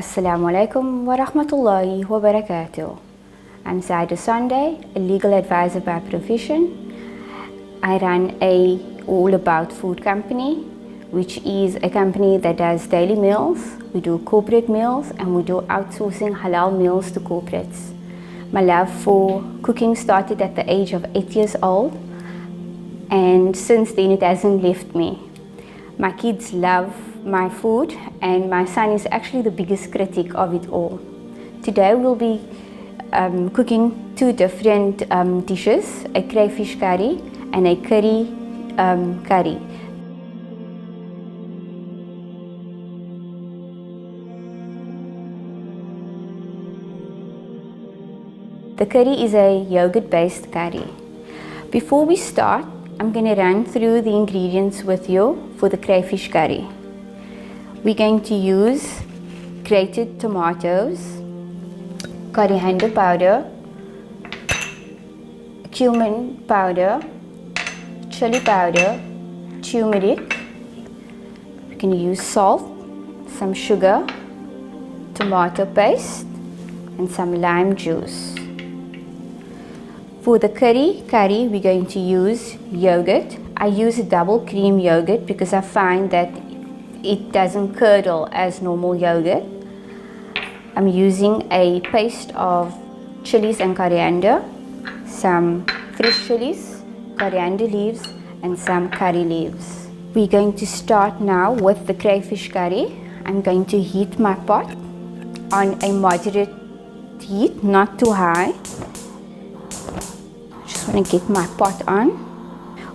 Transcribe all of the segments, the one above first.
Assalamu alaikum wa rahmatullahi wa barakatuh. I'm Zaheeda Sonday, a legal advisor by profession. I run a all about food company, which is a company that does daily meals. We do corporate meals and we do outsourcing halal meals to corporates. My love for cooking started at the age of 8 years old, and since then it hasn't left me. My kids love my food and my son is actually the biggest critic of it all. Today we'll be cooking two different dishes, a crayfish curry and a curry curry. The curry is a yogurt based curry. Before we start, I'm going to run through the ingredients with you for the crayfish curry. We're going to use grated tomatoes, coriander powder, cumin powder, chili powder, turmeric. We're going to use salt, some sugar, tomato paste, and some lime juice. For the curry, we're going to use yogurt. I use a double cream yogurt because I find that it doesn't curdle as normal yogurt. I'm using a paste of chilies and coriander, some fresh chilies, coriander leaves, and some curry leaves. We're going to start now with the crayfish curry. I'm going to heat my pot on a moderate heat, not too high. Just want to get my pot on.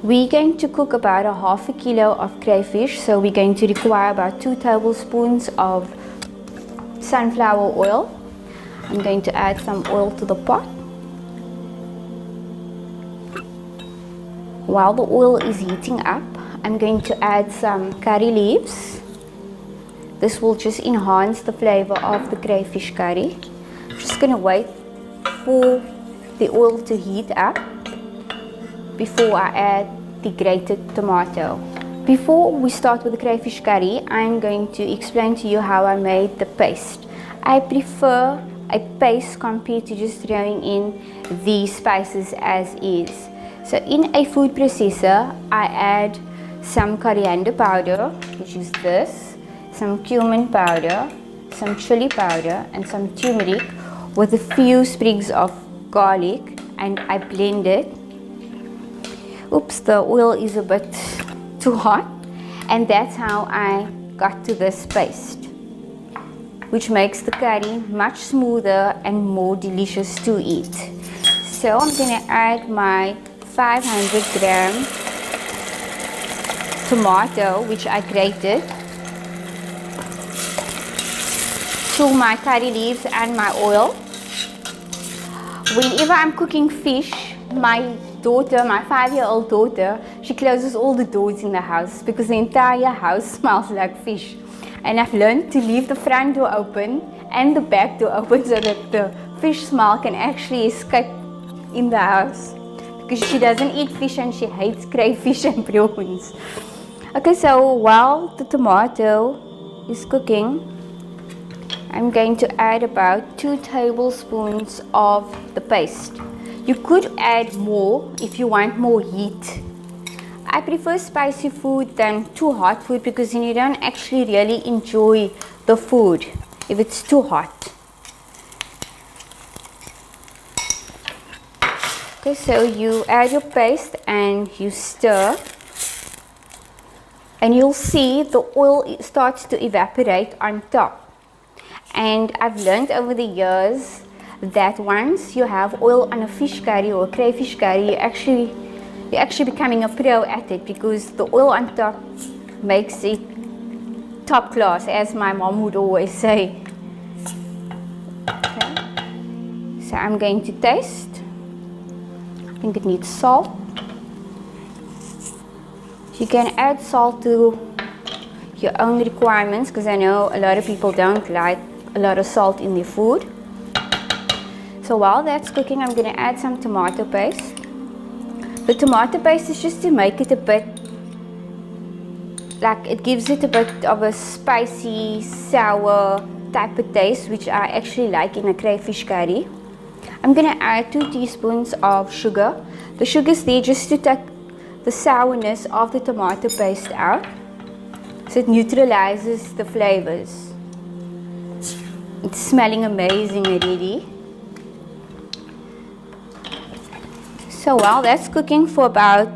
We're going to cook about a half a kilo of crayfish, so we're going to require about 2 tablespoons of sunflower oil. I'm going to add some oil to the pot. While the oil is heating up, I'm going to add some curry leaves. This will just enhance the flavor of the crayfish curry. I'm just going to wait for the oil to heat up before I add the grated tomato. Before we start with the crayfish curry, I'm going to explain to you how I made the paste. I prefer a paste compared to just throwing in the spices as is. So in a food processor, I add some coriander powder, which is this, some cumin powder, some chili powder, and some turmeric with a few sprigs of garlic, and I blend it. Oops, the oil is a bit too hot, and that's how I got to this paste, which makes the curry much smoother and more delicious to eat. So I'm going to add my 500 gram tomato, which I grated, to my curry leaves and my oil. Whenever I'm cooking fish, my daughter, my 5-year-old daughter, she closes all the doors in the house because the entire house smells like fish. And I've learned to leave the front door open and the back door open so that the fish smell can actually escape in the house, because she doesn't eat fish and she hates crayfish and prawns. Okay, so while the tomato is cooking, I'm going to add about 2 tablespoons of the paste. You could add more if you want more heat. I prefer spicy food than too hot food because then you don't actually really enjoy the food if it's too hot. Okay, so you add your paste and you stir, and you'll see the oil starts to evaporate on top. And I've learned over the years that once you have oil on a fish curry or a crayfish curry, you're actually becoming a pro at it, because the oil on top makes it top class, as my mom would always say. Okay. So I'm going to taste. I think it needs salt. You can add salt to your own requirements, because I know a lot of people don't like a lot of salt in their food. So while that's cooking, I'm going to add some tomato paste. The tomato paste is just to make it a bit, like, it gives it a bit of a spicy, sour type of taste which I actually like in a crayfish curry. I'm going to add 2 teaspoons of sugar. The sugar is there just to take the sourness of the tomato paste out, so it neutralizes the flavors. It's smelling amazing already. So while that's cooking for about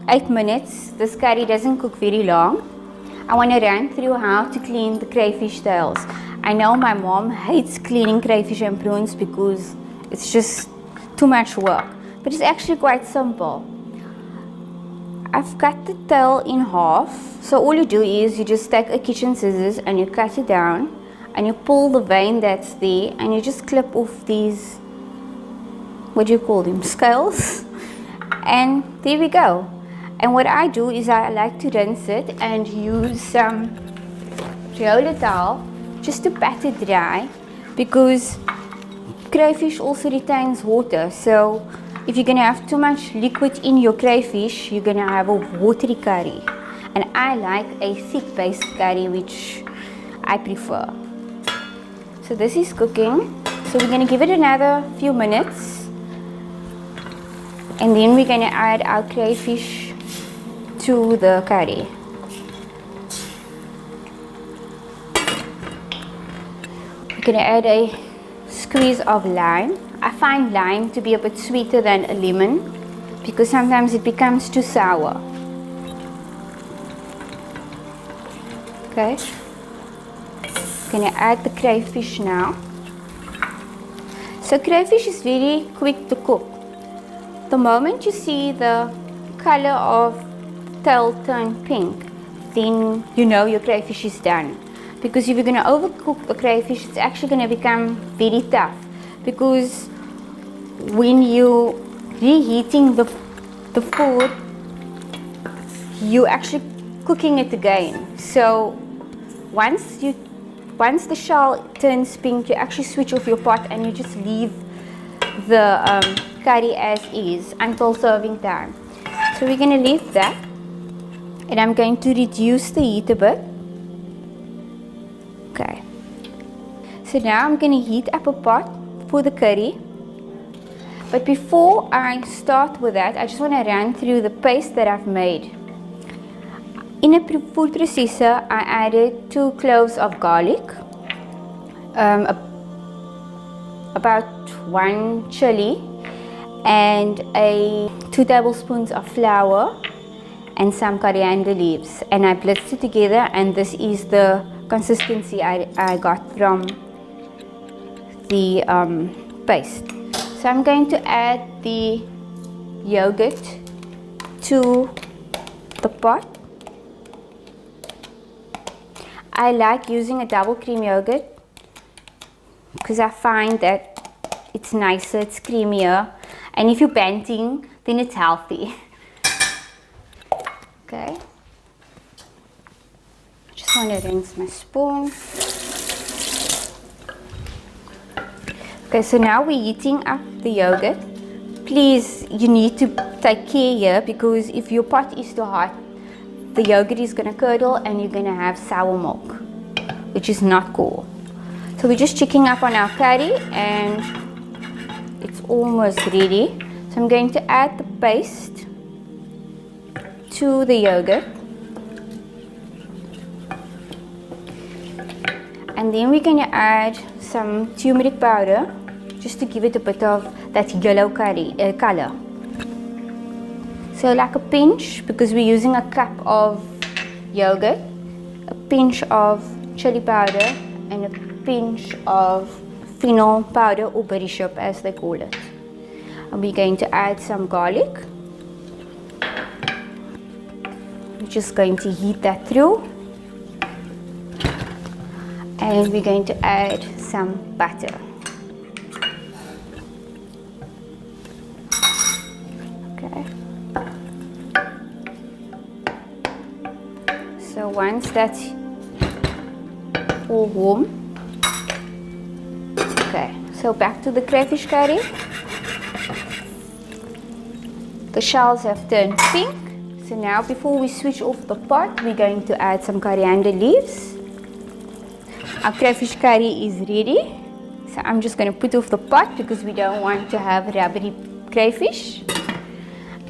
8 minutes, this curry doesn't cook very long. I want to run through how to clean the crayfish tails. I know my mom hates cleaning crayfish and prawns because it's just too much work, but it's actually quite simple. I've cut the tail in half. So all you do is you just take a kitchen scissors and you cut it down and you pull the vein that's there and you just clip off these, what do you call them, scales, and there we go. And what I do is I like to rinse it and use some roller towel just to pat it dry, because crayfish also retains water. So if you're going to have too much liquid in your crayfish, you're going to have a watery curry. And I like a thick based curry, which I prefer. So this is cooking. So we're going to give it another few minutes. And then we're going to add our crayfish to the curry. We're going to add a squeeze of lime. I find lime to be a bit sweeter than a lemon because sometimes it becomes too sour. Okay, I'm going to add the crayfish now. So crayfish is very quick to cook. The moment you see the color of tail turn pink, then you know your crayfish is done. Because if you're going to overcook a crayfish, it's actually going to become very tough. Because when you're reheating the food, you're actually cooking it again. So once the shell turns pink, you actually switch off your pot and you just leave the curry as is until serving time. So we're going to leave that, and I'm going to reduce the heat a bit. Okay. So now I'm going to heat up a pot for the curry. But before I start with that, I just want to run through the paste that I've made. In a food processor, I added 2 cloves of garlic, about 1 chili, and 2 tablespoons of flour and some coriander leaves. And I blitzed it together, and this is the consistency I got from the paste. So I'm going to add the yogurt to the pot. I like using a double cream yogurt because I find that it's nicer, it's creamier, and if you're panting, then it's healthy. Okay. I just want to rinse my spoon. Okay, so now we're heating up the yogurt. Please, you need to take care here, because if your pot is too hot, the yogurt is going to curdle and you're going to have sour milk, which is not cool. So we're just checking up on our curry and it's almost ready. So I'm going to add the paste to the yogurt. And then we're going to add some turmeric powder just to give it a bit of that yellow curry color. So like a pinch, because we're using a cup of yogurt, a pinch of chili powder and a pinch of fennel powder, or bishop as they call it. And we're going to add some garlic. We're just going to heat that through. And we're going to add some butter. Okay. So once that's all warm, okay, so back to the crayfish curry. The shells have turned pink. So now before we switch off the pot, we're going to add some coriander leaves. Our crayfish curry is ready. So I'm just going to put off the pot because we don't want to have rubbery crayfish.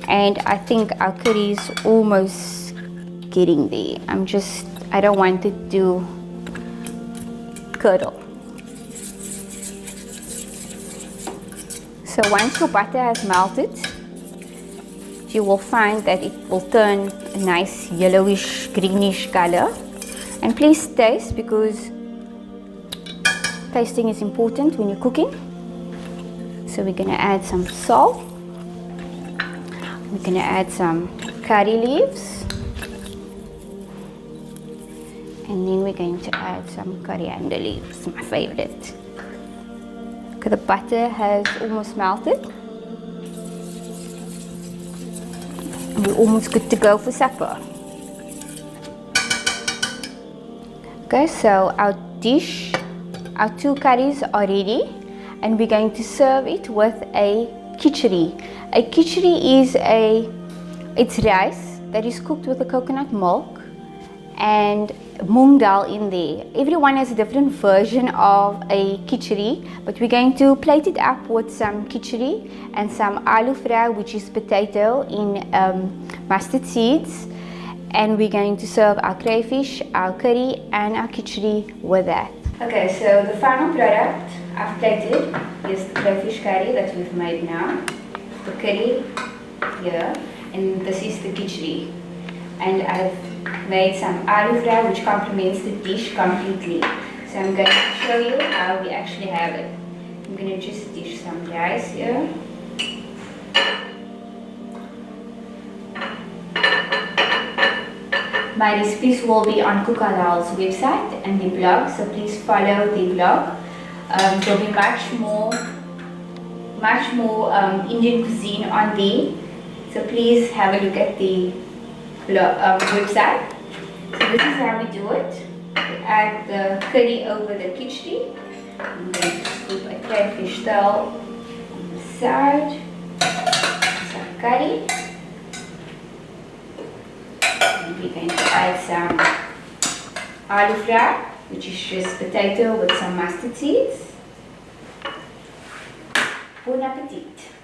And I think our curry is almost getting there. I don't want it to curdle. So once your butter has melted, you will find that it will turn a nice yellowish, greenish color. And please taste, because tasting is important when you're cooking. So we're going to add some salt. We're going to add some curry leaves. And then we're going to add some coriander leaves, my favorite. Okay, the butter has almost melted. And we're almost good to go for supper. Okay, so our dish, our 2 curries are ready, and we're going to serve it with a khichdi. A khichdi is it's rice that is cooked with the coconut milk and moong dal in there. Everyone has a different version of a khichdi, but we're going to plate it up with some khichdi and some aloo fry, which is potato in mustard seeds. And we're going to serve our crayfish, our curry and our khichdi with that. Okay, so the final product I've plated is the crayfish curry that we've made now. The curry here, and this is the khichdi. And I've made some aloo fry which complements the dish completely. So I'm going to show you how we actually have it. I'm going to just dish some rice here. My recipes will be on CookHalaal's website and the blog, so please follow the blog. There'll be much more Indian cuisine on there, so please have a look at the blog, website. So this is how we do it. We add the curry over the khichdi. I'm going to scoop a crayfish tail on the side, some curry. We're going to add some aloo fry, which is just potato with some mustard seeds. Bon appetit!